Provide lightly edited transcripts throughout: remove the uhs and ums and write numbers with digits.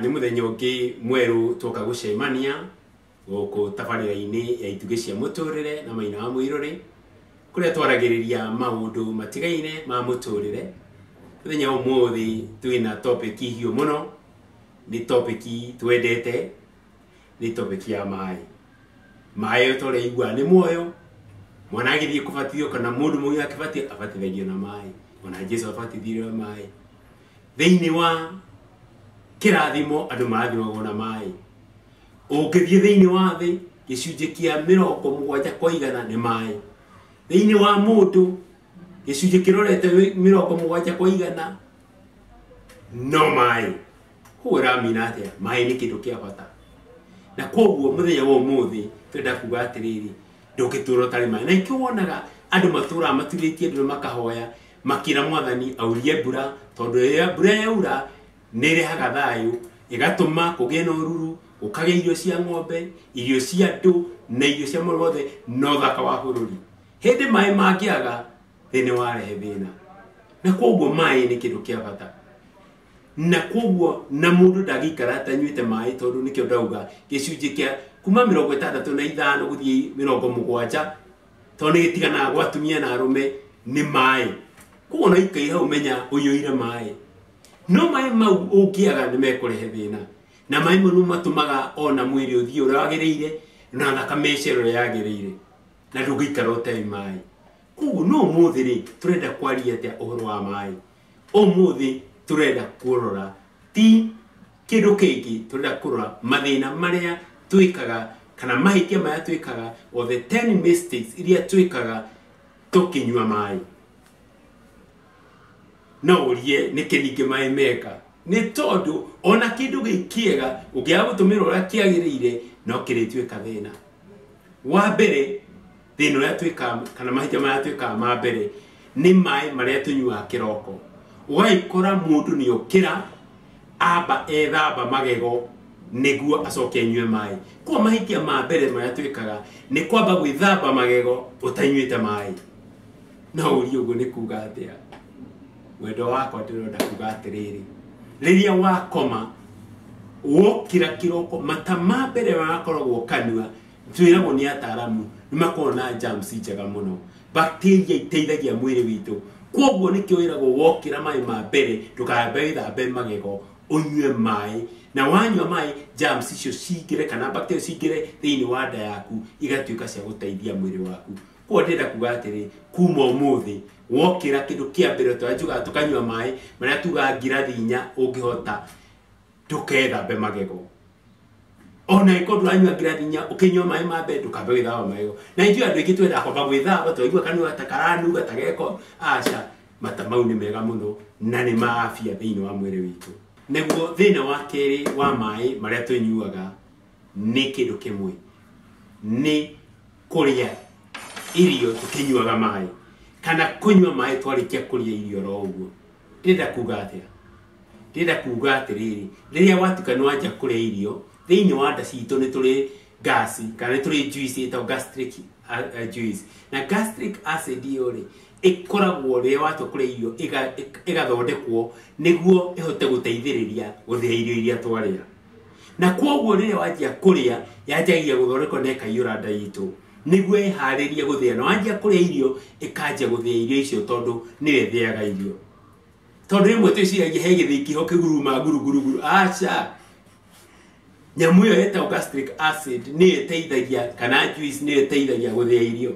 Nĩ mũthenya ũngĩ mwerũ twoka gũcemania gũkũ tabarĩra-inĩ ya itugĩ cia mũtũrĩre na Maina wa Mũirũrĩ, kũrĩa twaragĩrĩria maũndũ matigaine ma mũtũrĩre. Mũthenya ũmũthĩ twĩna topic hiũ mũno, nĩ topic twendete, nĩ topic ya maĩ. Maĩ ũtoreigua nĩ muoyo, mwana agĩthiĩ kũbatithio kana mũndũ mũgima abatithagio na maĩ, ona Jesũ abatithirio na maĩ. Thĩinĩ wa kĩrathimo andũ marathimagwo na maĩ. Ũngĩthiĩ thĩinĩ wa thĩ gĩcunjĩ kĩa 70% nĩ maĩ. Thĩinĩ wa mũndũ gĩcunjĩ kĩrorete 70% no maĩ. Koguo ũramenya atĩa maĩ nĩ kĩndũ kĩa bata. Na koguo mũthenya wa ũmũthĩ twenda kuga atĩrĩrĩ, ndũngĩtũũra ũtarĩ maĩ. Na ikĩo wonaga andũ matũũraga maturĩtie andũ makahoya makĩra Mwathani aurie mbura, tondũ rĩrĩa mbura yaura nĩ ĩrehaga thayũ, ĩgatũma kũgĩe na ũruru, gũkagĩa irio cia ng'ombe, irio cia andũ na irio cia mũndũ wothe na ũthaka wa bũrũri. Hĩndĩ maĩ mangĩaga thĩ nĩ warehe thĩna. Na koguo maĩ nĩ kĩndũ kĩa bata. Na koguo na mũndũ ndangĩikara atanyuĩte maĩ, tondũ nĩkĩo ndauga gĩcunjĩ kĩa kuma 65 gũthiĩ 70, tondũ nĩ gĩtiganaga gwa atumia na arũme nĩ maĩ. Koguo no ikaire hau menya ũiyũire maĩ. No maĩ mau ũngĩaga nĩ mekũrehe thĩna. Na maĩ mau nĩ matũmaga ona mwĩrĩ ũthiĩ ũrĩa wagĩrĩire na thakame ĩcere ũrĩa yagĩrĩire. Na ndũngĩikara ũtarĩ maĩ. Koguo no ũmũthĩ rĩ tũrenda kwaria atĩa ũhoro wa maĩ. Ũmũthĩ tũrenda kũrora ti kĩndũ kĩngĩ, tũrenda kũrora mathĩna marĩa twĩkaga kana mahĩtia marĩa twĩkaga, o the 10 mistakes iria twĩkaga tũkĩnyua maĩ. No ũrie nĩkĩ ningĩ maĩ meka? Nĩ tondũ ona kĩndũ gĩ kĩega ũngĩaga gũtũmĩra ũrĩa kĩagĩrĩire no kĩrĩtuĩka thĩna. Wa mbere thĩna ũrĩa twĩkaga kana mahĩtia marĩa twĩkaga ma mbere nĩ maĩ marĩa tũnyuaga kĩroko. Ũgagĩkora mũndũ nĩ okĩra amba ethamba magego nĩguo acoke anyue maĩ. Koguo mahĩtia ma mbere marĩa twĩkaga nĩ kwamba gwĩthamba magego ũtanyuĩte maĩ. No ũrie ũguo nĩ kuga atĩa? Wendo wakwa ndĩrenda kuga atĩrĩrĩ, rĩrĩa wakoma wokĩra kĩroko, mata ma mbere magakoragwo kanua, twĩragwo nĩ ataaramu nĩ makoragwo na germs njega mũno, bacteria iteithagia mwĩrĩ witũ. Koguo nĩkĩo wĩragwo wokĩra maĩ ma mbere ndũkambe wĩthambe magego, ũnyue maĩ. Na wanyua maĩ germs icio cingĩre kana bacteria cingĩre thĩinĩ wa nda yaku igatuĩka cia gũteithia mwĩrĩ waku. Koguo ndĩrenda kuga atĩrĩ, kuma ũmũthĩ wokĩra kĩndũ kĩa mbere twanjugaga tũkanyua maĩ marĩa tugaga ngirathi 4 ũngĩhota, ndũgethambe magego. Ona ĩkorwo ndũranyua ngirathi 4 ũkĩnyua maĩ ma mbere ndũkambe gwĩthamba magego. Na ithuĩ andũ aingĩ twendaga kwamba gwĩthamba, twaigua kanua ta karanuga ta geko. Aca, mata mau nĩ mega mũno na nĩ ma afya thĩinĩ wa mwĩrĩ witũ. Nĩguo thĩna wa kerĩ wa maĩ marĩa tũnyuaga nĩ kĩndũ kĩmwe, nĩ kũrĩa irio tũkĩnyuaga maĩ kana kũnyua maĩ twarĩkia kũrĩa irio ro ũguo. Ndĩrenda kuga atĩa? Ndĩrenda kuga atĩrĩrĩ, rĩrĩa watuĩka nĩ wanjia kũrĩa irio thĩinĩ wa nda citũ nĩ tũrĩ gas kana nĩ tũrĩ juice ĩtagwo gastric juice. Na gastric acid ĩyo rĩ ĩkoragwo rĩrĩa watua kũrĩa irio ĩgathondekwo nĩguo ĩhote gũteithĩrĩria gũthĩa irio iria twarĩa. Na koguo rĩrĩa wanjia kũrĩa yanjagia gũthondekwo na ĩkaiyũra nda itũ nĩguo ĩharĩrie gũthĩa. Na wanjia kũrĩa irio ĩkanjia gũthĩa irio icio tondũ nĩwe ĩthĩaga irio. Tondũ rĩmwe twĩciragia he gĩthĩi kĩho kĩguruma guruguru. Aca, nyamũ ĩyo ĩtagwo gastric acid nĩ ĩteithagia kana juice nĩ ĩteithagia gũthĩa irio.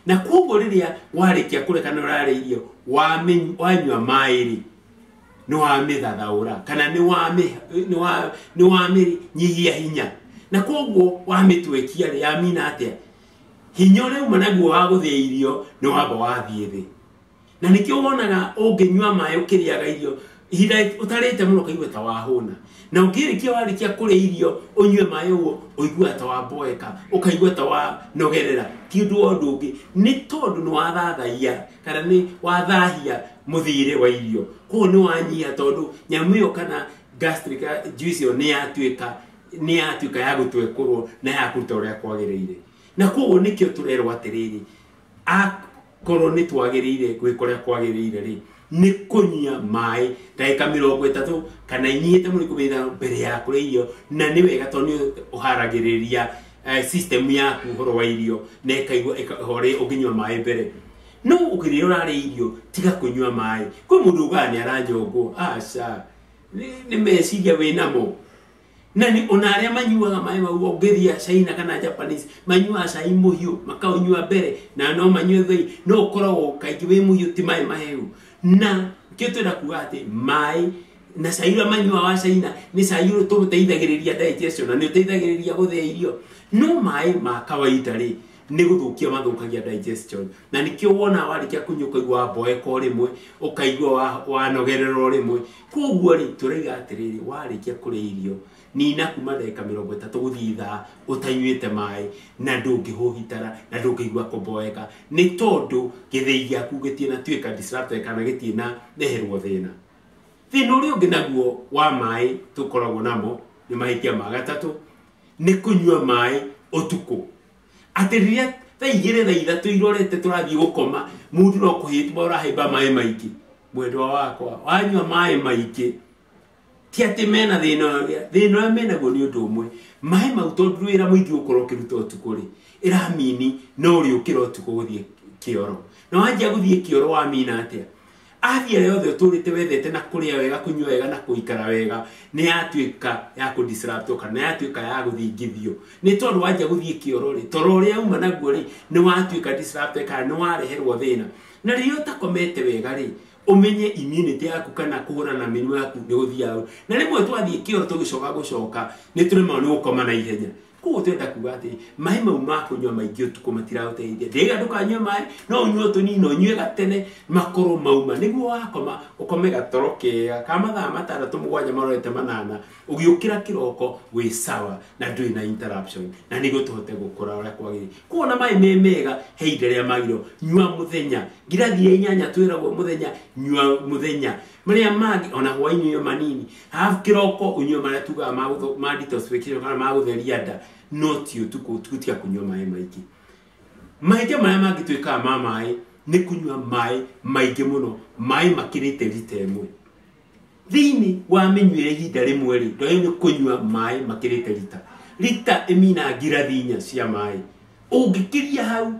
Na koguo rĩrĩa warĩkia kũrĩa kana ũrarĩa irio wanyua maĩ rĩ nĩ wamĩthathaũra kana nĩ wamĩnyihia hinya. Na koguo wamĩtwekia rĩ yamina atĩa? Hinya ũrĩa uma naguo wa gũthĩa irio nĩ wamba wathiĩ thĩ. Na nĩkĩo wonaga ũngĩnyua maĩ ũkĩrĩaga irio ihinda ũtarĩte mũno ũkaigua ta wahũna. Na warĩkia kũrĩa irio ũnyue maĩ ũguo ũiguaga ta wamboeka, ũkaigua ta wanogerera. Ti ũndũ wa ũndũ ũngĩ, nĩ tondũ nĩ wathathaia kana nĩ wathahia mũthĩire wa irio. Koguo nĩ wanyiha tondũ nyamũ ĩyo kana gastric juice ĩyo nĩ yatuĩka ya gũtwekũrwo na ya kũruta ũrĩa kwagĩrĩire. Na koguo nĩkĩo tũrerwo atĩrĩrĩ, korwo nĩ twagĩrĩire gwĩkora kwagĩrĩire rĩ nĩ kũnyua maĩ ndagĩka 30 kana inyihĩte mũno 15 mbere ya kũrĩa irio na nĩ wega tondũ nĩ ũharagĩrĩria system yaku ũhoro wa irio na ĩkaigua ĩhore ũngĩnyua maĩ mbere no ũkĩrĩa ũrarĩa irio tiga kũnyua maĩ kwĩ mũndũ ugaga nĩ aranyongwo aca nĩ meciria wĩnamo na ni ona arĩa manyuaga maĩ mau ũngĩthia China kana Japanese manyuaga cai mũhiũ makaunyua mbere na no manyue thĩ no ũkoragwo kaingĩ wĩ mũhiũ ti maĩ mahehu na kĩtwĩra kuga atĩ maĩ na cai ũrĩa manyua wa China nĩ cai ũteithagĩrĩria digestion na nĩ ũteithagĩrĩria gũthĩa irio no maĩ ma kawaida rĩ nĩ gũthũkia mathũkagia digestion na nĩkĩo wona warĩkia kũnyua ũkaigua mboeko rĩmwe ũkaigua wanogererwo rĩmwe koguo rĩ tũraiga atĩrĩrĩ warĩkia kũrĩa irio nina kuma ndagĩka 30 gũthiĩ ithaa ũtanyuĩte maĩ na ndũngĩhũhitara na ndũngĩigua kũmboeka nĩ tondũ gĩthĩi gĩaku gĩtiĩnatuĩka disrupted kana gĩtiĩnareherwo thĩna ũrĩa ũngĩ naguo wa maĩ tũkoragwo namo nĩ mahĩtia ma gatatũ nĩ kũnyua maĩ ũtukũ atĩ rĩrĩa thaa 2 thaa 3 irorete tũrathiĩ gũkoma mũndũ no kũhĩtwo ũrahaimba maĩ maingĩ mwendwa wakwa wanyua maĩ maingĩ ti atĩ mena thĩna menaguo nĩ ũndũ ũmwe maĩ mau tondũ wĩra mũingĩ ũkorwo ũkĩruta ũtukũ rĩ ĩramini no ũrĩũkĩra ũtukũ gũthiĩ kĩoro na wanjia gũthiĩ kĩoro wamina atĩa afya yothe ũtũrĩte wethete na kũrĩa wega kũnyua wega na kũikara wega nĩ yatuĩka ya kũdisrupt kana yatuĩka ya gũthingithio nĩ tondũ wanjia gũthiĩ kĩoro rĩ toro ũrĩa uma naguo rĩ nĩ watuĩka disrupt kana nĩ wareherwo thĩna na rĩrĩa ũtakomete wega rĩ umenye immunity yaku kana kũhũrana na mĩrimũ yaku nĩ gũthiaga na rĩmwe twathiĩ kĩoro tũgĩcoka nĩ tũrĩma nĩ gũkoma na ihenya koguo twenda kuga atĩ maĩ mau ma kũnyua maingĩ ũtukũ matiragũteithia ndĩga ndũkanyue maĩ no ũnyue tũnini ũnyue gatene makorwo mauma nĩguo wakoma ũkome gatoro kega ka mathaa 6-7 marorete 8 ũgĩũkĩra kĩroko wĩ sawa na ndũrĩ na interruption na nĩguo tũhote gũkũra ũrĩa kwagĩrĩire koguo na maĩ me mega he ihinda rĩrĩa magĩrĩirwo nyua mũthenya ngirathi 8 twĩragwo mũthenya nyua mũthenya marĩa mangĩ ona hwainĩ yo manini half kĩroko unyue marĩa tugaga ma detoxification kana ma gũtheria nda no ti ũtukũ tutia kũnyua maĩ maingĩ mahĩtia marĩa mangĩ twĩkaga ma maĩ nĩ kũnyua maĩ maingĩ mũno maĩ makĩrĩte lita 1 thĩinĩ wa mĩnyuĩre ihinda rĩmwe rĩ ndwagĩrĩirwo nĩ kũnyua maĩ makĩrĩte lita ĩmina ngirathi 4 cia maĩ ũngĩkĩria hau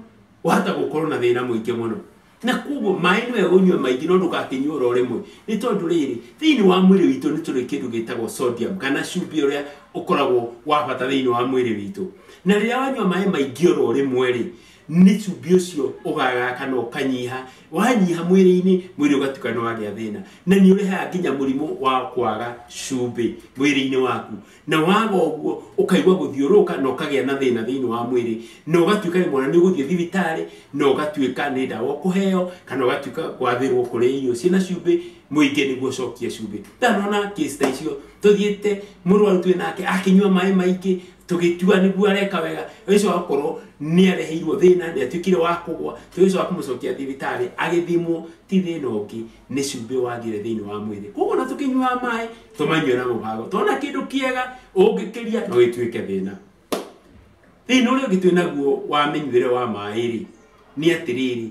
wahota gũkorwo na thĩna mũingĩ mũno na koguo maĩ nĩ wega ũnyue maingĩ no ndũgakĩnyua oro rĩmwe nĩ tondũ rĩrĩ thĩinĩ wa mwĩrĩ witũ nĩ tũrĩ kĩndũ gĩtagwo sodium kana cumbĩ ũrĩa ũkoragwo wa bata thĩinĩ wa mwĩrĩ witũ na rĩrĩa wanyua maĩ maingĩ oro rĩmwe rĩ nĩ cumbĩ ũcio ũgagaga kana ũkanyiha wanyiha mwĩrĩ-inĩ mwĩrĩ ũgatuĩka nĩ wagĩa thĩna na nĩ ũrehaga nginya mũrimũ wa kwaga cumbĩ mwĩrĩ-inĩ waku na waga ũguo ũkaigua gũthiũrũka na ũkagĩa na thĩna thĩinĩ wa mwĩrĩ na ũgatuĩka rĩmwe nĩ ũgũthiĩ thibitarĩ na ũgatuĩka nĩ ndawa ũkũheo kana ũgatuĩka gwathĩrwo kũrĩa irio ciĩna cumbĩ mũingĩ nĩguo ũcokie cumbĩ ndanona case ta icio tũthiĩte mũrwaru twĩ nake akĩnyua maĩ maingĩ tũgĩtua nĩguo areka wega ũcio akorwo nĩ areheirwo thĩna nĩ atuĩkire wa kũgwa tũgĩcoka kũmũcokia thibitarĩ agĩthimwo ti thĩna ũngĩ nĩ cumbĩ wagire thĩinĩ wa mwĩrĩ koguo na tũkĩnyua maĩ tũmanyue na mũbango tona kĩndũ kĩega ũngĩkĩria no gĩtuĩke thĩna thĩna ũrĩa ũngĩ twĩ naguo wa mĩnyuĩre wa maĩ rĩ nĩ atĩrĩrĩ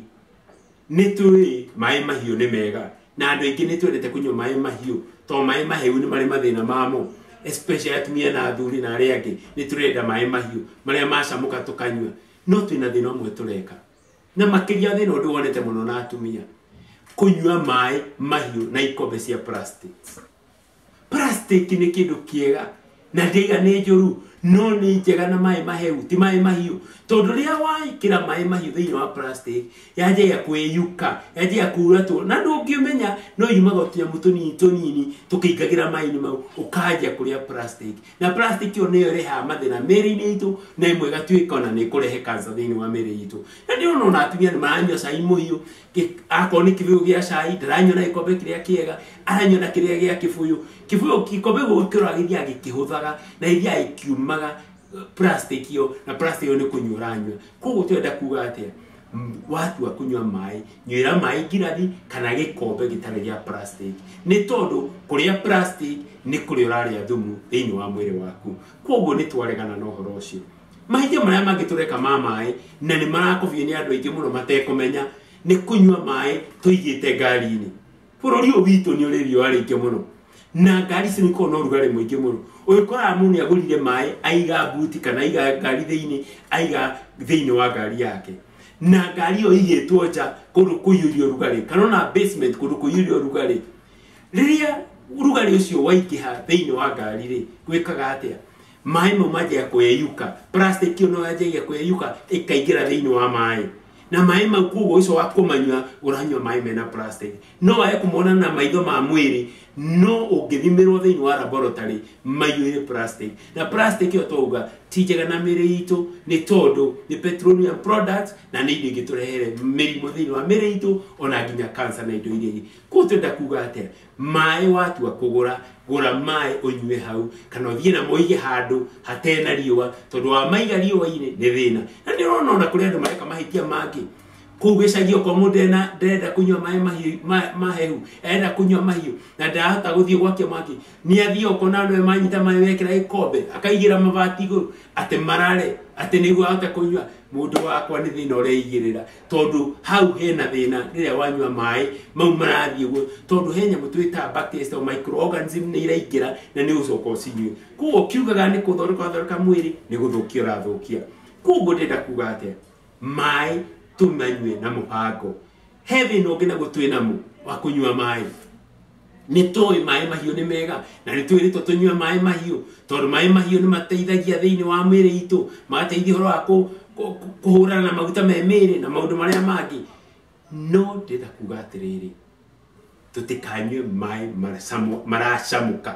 nĩ tũĩ maĩ mahiũ nĩ mega na andũ aingĩ nĩ twendete kũnyua maĩ mahiũ tondũ maĩ mahehu nĩ marĩ mathĩna mamo especially atumia na athuri na arĩa angĩ nĩ tũrenda maĩ mahiũ marĩa macamũka tũkanyua no twĩna thĩna ũmwe tũreka na makĩria thĩna ũndũ wonete mũno na atumia kũnyua maĩ mahiũ na ikombe cia plastic nĩ kĩndũ kĩega na ndĩiga nĩ njũru no nĩ njega na maĩ mahehu ti maĩ mahiũ tondũ rĩrĩa waĩkĩra maĩ mahiũ thĩinĩ wa plastic yanjagia kwĩyuka yanjagia kuratwo na ndũngĩmenya no yumaga tũnyamũ tũnini tũkĩingagĩra maĩ-inĩ mau ũkanjia kũrĩa plastic na plastic ĩyo nĩyo ĩrehaga mathĩna mĩĩrĩ-inĩ itũ na ĩmwe ĩgatuĩka ona nĩ ĩkũrehe cancer thĩinĩ wa mĩĩrĩ itũ na ndĩrona ona atumia nĩ maranyua cai mũhiũ akorwo nĩ kĩbũyũ gĩa cai ndaranyua na gĩkombe kĩrĩa kĩega aranyua na kĩrĩa gĩa kĩbũyũ gĩkombe gĩkĩrwo agĩthiaga gĩkĩhũthaga na ithiaga ikiumaga plastic yo na plastic yo nĩ kũnyua ũranyua koguo twenda kuga atĩa watua kũnyua maĩ nyuĩra maĩ ngirathi kana gĩkombe gĩtarĩ gĩa plastic nĩ tondũ kũrĩa plastic nĩ kũrĩa ũrarĩa thumu thĩinĩ wa mwĩrĩ waku koguo nĩ twaregana na ũhoro ũcio mahĩtia marĩa mangĩ tũreka ma maĩ na nĩ marakobio nĩ andũ aingĩ mũno matekũmenya nĩ kũnyua maĩ tũigĩte ngari-inĩ. Bũrũri ũyũ witũ nĩ ũrĩ riũa rĩingĩ mũno, na ngari ici nĩ ikoragwo na ũrugarĩ mũingĩ mũno. Ũgĩkoraga mũndũ nĩ agũrire maĩ aiga mbuti kana aiga ngari thĩinĩ, aiga thĩinĩ wa ngari yake, na ngari ĩyo ĩigĩtwo nja kũndũ kũiyũrio ũrugarĩ, kana ona basement kũndũ kũiyũrio ũrugarĩ. Rĩrĩa ũrugarĩ ũcio waingĩha thĩinĩ wa ngari rĩ, gwĩkaga atĩa? Maĩ mau manjagia kweyuka, plastic ĩyo no yanjagia kweyuka ĩkaingĩra thĩinĩ wa maĩ, na maĩ mau koguo ũcio wa kũmanyua ũranyua maĩ mena plastic. No wae kũmona na maitho ma mwĩrĩ, no ũngĩthimirwo thĩinĩ wa laboratory maiyũire plastic. Na plastic ĩyo twauga ti njega na mĩĩrĩ itũ, nĩ tondũ nĩ petroleum products na nĩ indo ingĩtũrehere mĩrimũ thĩinĩ wa mĩĩrĩ itũ, ona nginya cancer na indo iria ingĩ. Koguo twenda kuga atĩa? Maĩ watua kũgũra, gũra maĩ ũnyue hau, kana ũthiĩ namo ũige handũ hatena riũa, tondũ wa maiga riũa-inĩ nĩ thĩna. Na nĩ ũrona ona kũrĩ andũ mareka mahĩtia mangĩ kũu gĩcagi, okorwo mũndũ ndarenda kũnyua maĩ mahehu, enda kũnyua mahiũ na ndarahota gũthiĩ gwakia mwaki, nĩ athiĩ okorwo na andũ manyita maĩ wekĩra gĩkombe akaigĩra mabati igũrũ atĩ marare atĩ nĩguo ahote kũnyua. Mũndũ wakwa nĩ thĩna ũreigĩrĩra, tondũ hau hena thĩna rĩrĩa wanyua maĩ mau marathiĩ ũguo, tondũ he nyamũ twĩtaga bacteria o microorganism nĩ iraingĩra na nĩ ũcoka ũcinyue. Koguo kiugaga nĩ gũthondeka mwĩrĩ, nĩ gũthũkia ũrathũkia. Koguo ndĩrenda kuga atĩa? Maĩ tũmanyue na mũbango. He thĩna ũngĩ naguo twĩ namo wa kũnyua maĩ. Nĩ tũĩ maĩ mahiũ nĩ mega, na nĩ twĩrĩtwo tũnyue maĩ mahiũ, tondũ maĩ mahiũ nĩ mateithagia thĩinĩ wa mĩĩrĩ itũ, magateithia ũhoro wa kũhũrana na maguta me mĩĩrĩ na maũndũ marĩa mangĩ. No ndĩrenda kuga atĩrĩrĩ, tũtikanyue maĩ maracamũka.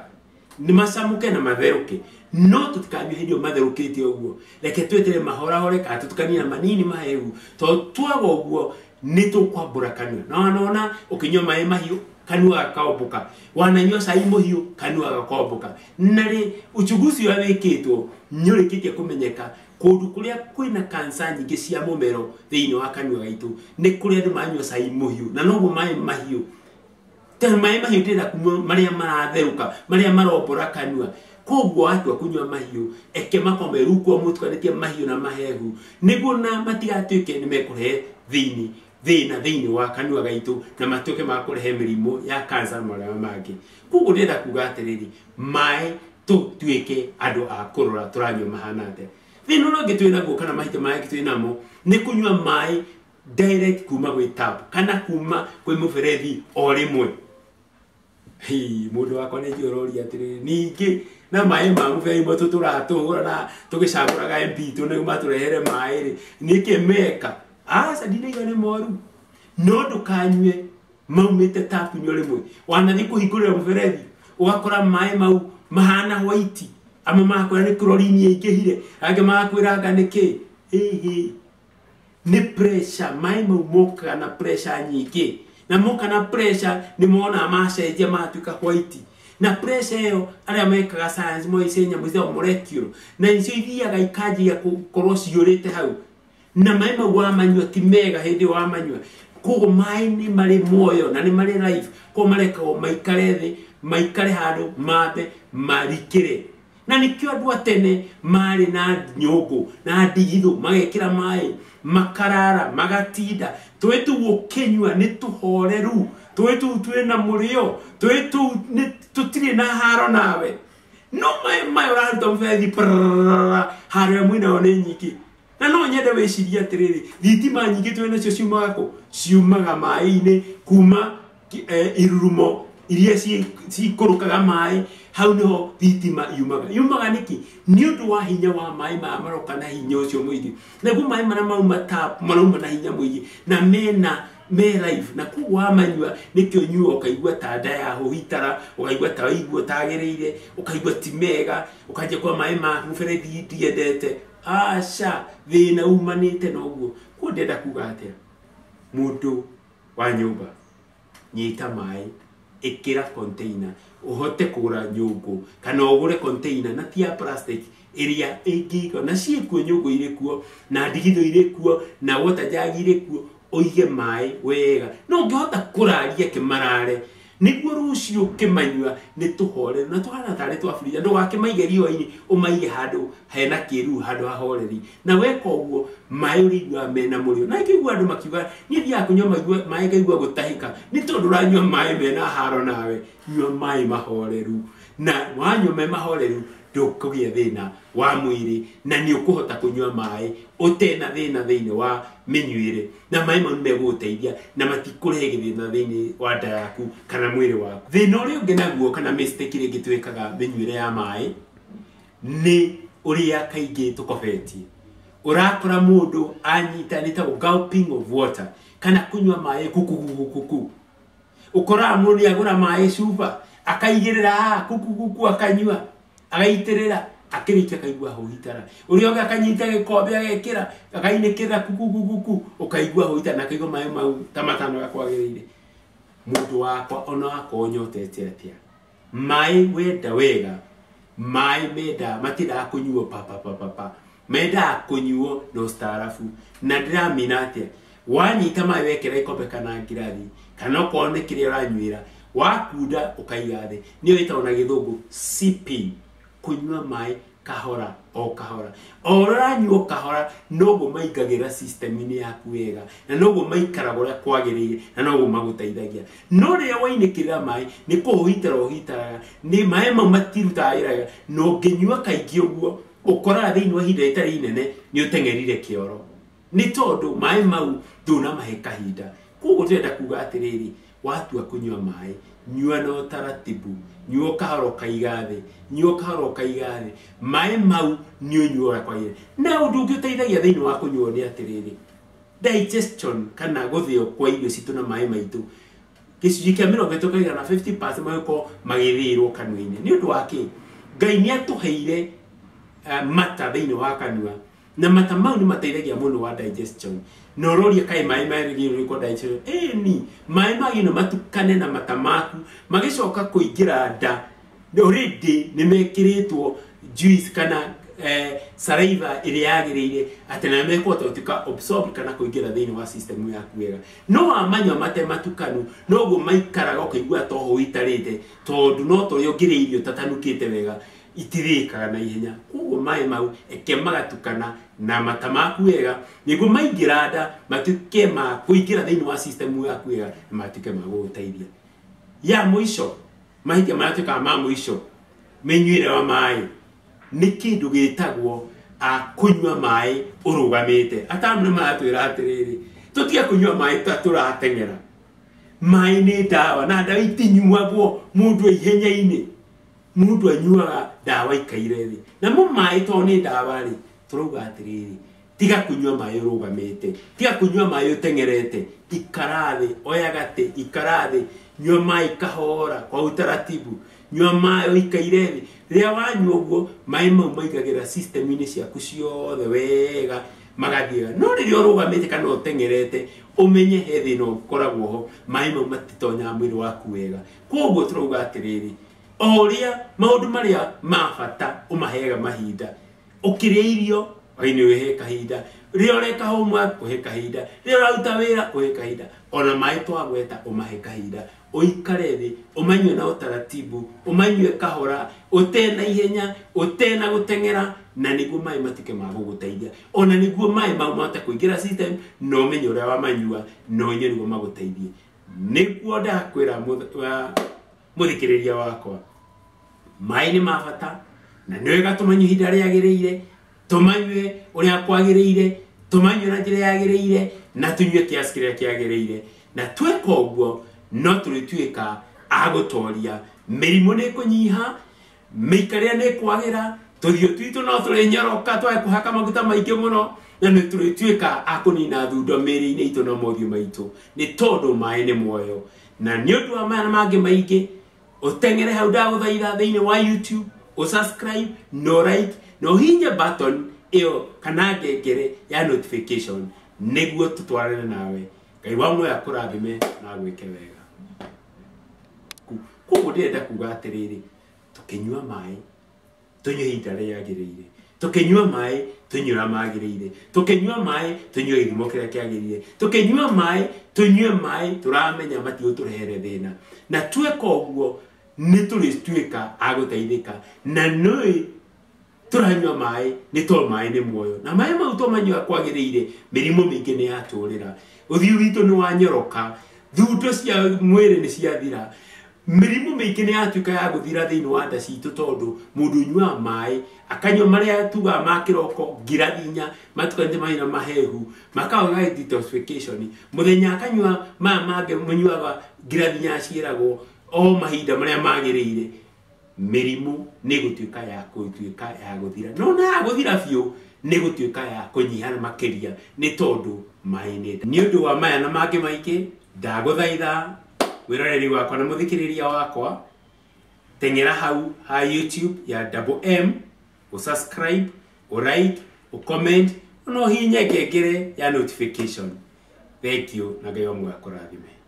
Nĩ macamũke na matherũke, no tũtikanyue hĩndĩ ĩyo matherũkĩte ũguo. Reke tweterere mahorahore kana tũtukanie na manini mahehu, tondũ twaga ũguo nĩ tũkwambũra kanua. Na wanaona ũkĩnyua maĩ mahiũ kanua gakaombũka, wananyua cai mũhiũ kanua gakomboka. Na rĩ uchunguzi ũrĩa wĩkĩtwo nĩ ũrĩkĩtie kũmenyeka kũndũ kũrĩa kwĩna kanca nyingĩ cia mũmero thĩinĩ wa kanua gaitũ nĩ kũrĩa andũ manyua cai mũhiũ, na noguo maĩ mahiũ. Tena maĩ mahiũ ndĩrenda kuma marĩa maratherũka, marĩa marombora kanua. Koguo watua kũnyua mahiũ, eke makorwo merukwo mũtukanĩtie mahiũ na mahehu, nĩguo na matigatuĩke nĩ mekũrehe thĩna thĩinĩ wa kanua gaitũ na matuĩke ma kũrehe mĩrimũ ya cancer na marĩa mangĩ. Koguo ndĩrenda kuga atĩrĩrĩ, maĩ tũtuĩke andũ a kũrora tũranyua mahana atĩa. Thĩna ũrĩa ũngĩ twĩ naguo kana mahĩtia mangĩ twĩ namo nĩ kũnyua maĩ direct kuma gwĩ tap kana kuma kwĩ mũberethi o rĩmwe. Mũndũ wakwa nĩ njũroria atĩrĩrĩ, ningĩ na maĩ ma mũberethi mo tũratũhũra na tũgĩcagũraga MP itũ nĩguo matũrehere maĩ rĩ, nĩkĩ meka? Aca ndinaiga nĩ moru, no ndũkanyue maumĩte tap-inĩ o rĩmwe. Wanathiĩ kũhingũrĩra mũberethi ũgakora maĩ mau mahana white, amwe magakwĩra nĩ chlorine ĩingĩhire, angĩ magakwĩra anga nĩkĩ. Nĩ pressure, maĩ mau mokaga na pressure nyingĩ, na moka na pressure nĩ monaga macenjia magatuĩka white. Na pressure ĩyo arĩa mekaga science moice nyamũ cia molecule na icio ithiaga ikanjia gũkorwo ciũrĩte hau, na maĩ mau wamanyua ti mega hĩndĩ wa manyua. Koguo maĩ nĩ marĩ muoyo na nĩ marĩ life, koguo marekagwo maikare thĩ, maikare handũ mambe marikĩre. Na nĩkĩo andũ a tene marĩ na nyũngũ na ndigithũ magekĩra maĩ makarara magatinda. Tũĩ tũu ũkĩnyua nĩ tũhoreru, tũĩ tũu twĩna mũrĩo, tũĩ tũu tũtirĩ na haro nawe. No maĩ maya ũraruta mũberethi harĩa mwĩnao nĩ nyingĩ. Na no nyende wĩcirie atĩrĩrĩ, thitima nyingĩ twĩ nacio ciumaga kũ? Ciumaga maĩ-inĩ kuma irurumo iria cikũrũkaga maĩ, hau nĩho thitima yumaga nĩkĩ? Nĩ ũndũ wa hinya wa maĩ maya maroka na hinya ũcio mũingĩ. Naguo maĩ marĩa mauma tap marauma na hinya mũingĩ na me life, na koguo wamanyua nĩkĩo nyua ũkaigua ta nda yahũhitara, ũkaigua ta waigua ũtagĩrĩire, ũkaigua ti mega, ũkanjia kwa maĩ ma mũberethi ndiendete. Aca thĩna umanĩte noguo. Koguo ndĩrenda kuga atĩa? Mũndũ wa nyũmba nyita maĩ, ĩkĩra container, ũhote kũgũra nyũngũ kana ũgũre container na ti ya plastic ĩrĩa ĩngĩiga na ciĩkuo nyũngũ irĩ kuo na ndigithũ irĩ kuo na water jug irĩ kuo, ũige maĩ wega. No ũngĩhota kũraria kĩmarare, niguo rucio kimanyua ni tuhore na tuhana tare twafurija ndo wake maigerio ini umaige handu hena kiru handu hahoreri na weka uguo mai urigwa mena murio na ikigwa andu makiuga ni thia kunywa mai ngaigwa gutahika ni tondu ranywa mai mena haro nawe nywa mai mahoreru na wanywa mai mahoreru ndukugia thina wa mwiri na ni ukuhota kunywa mai utena thina thiini wa minyuire na mai mau meguteithia na matikurehe thina thiini wa nda yaku kana mwiri waku. Thina uri ungi naguo kana mistake iri ngitwikaga minyuire ya mai ni uria kaingi tukobetie. Urakora mundu anyita nita gulping of water kana kunywa mai kuku ukora mundu yagura mai cuba akaigirira kuku akanywa agaitirira akirikia kaigua hoitara uri oga akanyita gikombe agekira akainikira kuku ukaigua hoitara na kaigua mai mau tamatano gakwagirire mundu wakwa ona wakonyotete atia mai wenda wega mai meda matira kunyuo papa meda kunyuo no starafu na ndramina atia wanyita mai wekera ikombe kana ngirathi kana ukone kiria uranyuira wakuda ukaigathe ni witaona githungu sipping kunywa mai kahora oranyuo kahora nogo maigagira system ini yaku wega na nogo maikara gora kwagirire na nogo magutaithagia no ria wainikira mai ni kuhitara ni mai mamatiruta no nginywa kaingi uguo ukora thiini wa hinda itari nene ni utengerire kioro ni tondu mai mau nduna mahe kahinda kugo twenda kuga atiriri watua kunywa mai nyua no taratibu nyua kahoro kaigathe mai mau nyunyua kwa ile na undu ngiteithagia thiini wa kunyua ni atiriri digestion kana guthio kwa irio citu na mai maitu gicunji kia 30 na 50% maiko magithirwo kanua-ini ni undu wake Ngai ni atuheire mata thiini wa kanua na mata mau ni mateithagia muno wa digestion no roria kai mai rigiro riko digestion ni mai magino matukane na mata maku magicoka kuingira nda already ni mekiritwo juice kana saliva ile yagirire atena mekota utika absorb kana kuingira thiini wa system yaku wega no amanya mate matukanu no go maikara gokaigua toho itarite tondu no to yogiriirio tatanukite wega itirika na ihenya kugo mai mau ekemagatukana na matamaku wega nigo maingirada matuke ma kuingira thiini wa system yaku wega matuke maguteithia ya muisho mahike matuka ma muisho menyuire wa mai ni kindu gitagwo kunywa mai urugamite atamwe matwira atiriri tutia kunywa mai turatengera mai ni dawa na dawa itinyuagwo mundu ihenya-ini mundu anyuaga dawa ikairethi na mu mai to ni dawa ri turuga atiriri tiga kunywa mai urugamite tiga kunywa mai utengerete ikarathi oyagate ikarathi nywa mai kahora kwa utaratibu nywa mai ikairethi ria wanywa uguo mai mau maigagira system ini ciaku ciothe wega magathira no ri urugamite kana utengerete umenye hethi no koragwo ho mai mau matitonya mwiri waku wega koguo turuga atiriri oria maundu maria mabata umahega mahinda ukiria irio aini wehe kahinda rio reka homework uhe kahinda rio rauta wira uhe kahinda ona mai twagweta umahe kahinda uikare thi umanywe na utaratibu umanywe kahora utena ihenya utena gutengera na niguo mai matike maguguteithia ona niguo mai mata kuingira system no menye uria wa manyua no nye niguo maguteithie niguo ndakwira muthikiriria wakwa mai ni mabata na niwega tumanyu hinda ria agiriire tumanywe uria kwagiriire tumanywe na njira yagiriire na tunywe kiasi kiria kiagiriire na tweka uguo no turituika agutoria mirimo ni kunyiha mikaria ni kwagira tuthio twitu no turinyoroka twa kuhaka maguta maingi muno na ni turituika akunina thundo miri-ini itu no mothio maitu ni tondu mai ni moyo na ni undu wa mana mangi maingi utengere hau ndaguthaitha thiini wa YouTube usubscribe no like no hinya button iyo kana ngengere ya notification niguo tutwarane nawe Ngai wa moyo akurathime na gwike wega kuko ndenda kuga atiriri tukinywa mai tunywe hinda ria agiriire tukinywa mai tunyura magirire tukinyua mai tunyue githimo kiria kiagirire tukinyua mai tunyue mai turamenya mati uturehere thina na tweka uguo ni turistwika aguteithika na noi turanyua mai ni to mai ni muoyo na mai mau to manyua kwagirire mirimo mingi ni aturira uthiu witu ni wanyoroka thuto cia mwiri ni ciathira mirimo mingi ni atuika ya guthira thiini wa nda citu tondu mundu nyua mai akanyua maria tuga makiroko girathinya matukanje mahina mahehu makaga detoxification muthenya akanyua mange munyuaga girathinya ciiragwo o mahinda maria magirire mirimu ni gutuika ya guthira no na guthira biu ni gutuika ya kunyihana makiria ni tondu mai ni undu wa maya na mangi maiki ndaguthaitha wiroreri wakwa na muthikiriria wakwa tengera hau ha YouTube ya M usubscribe like comment no hinye kengere ya notification. Thank you na Ngai wa Mungu akurathime.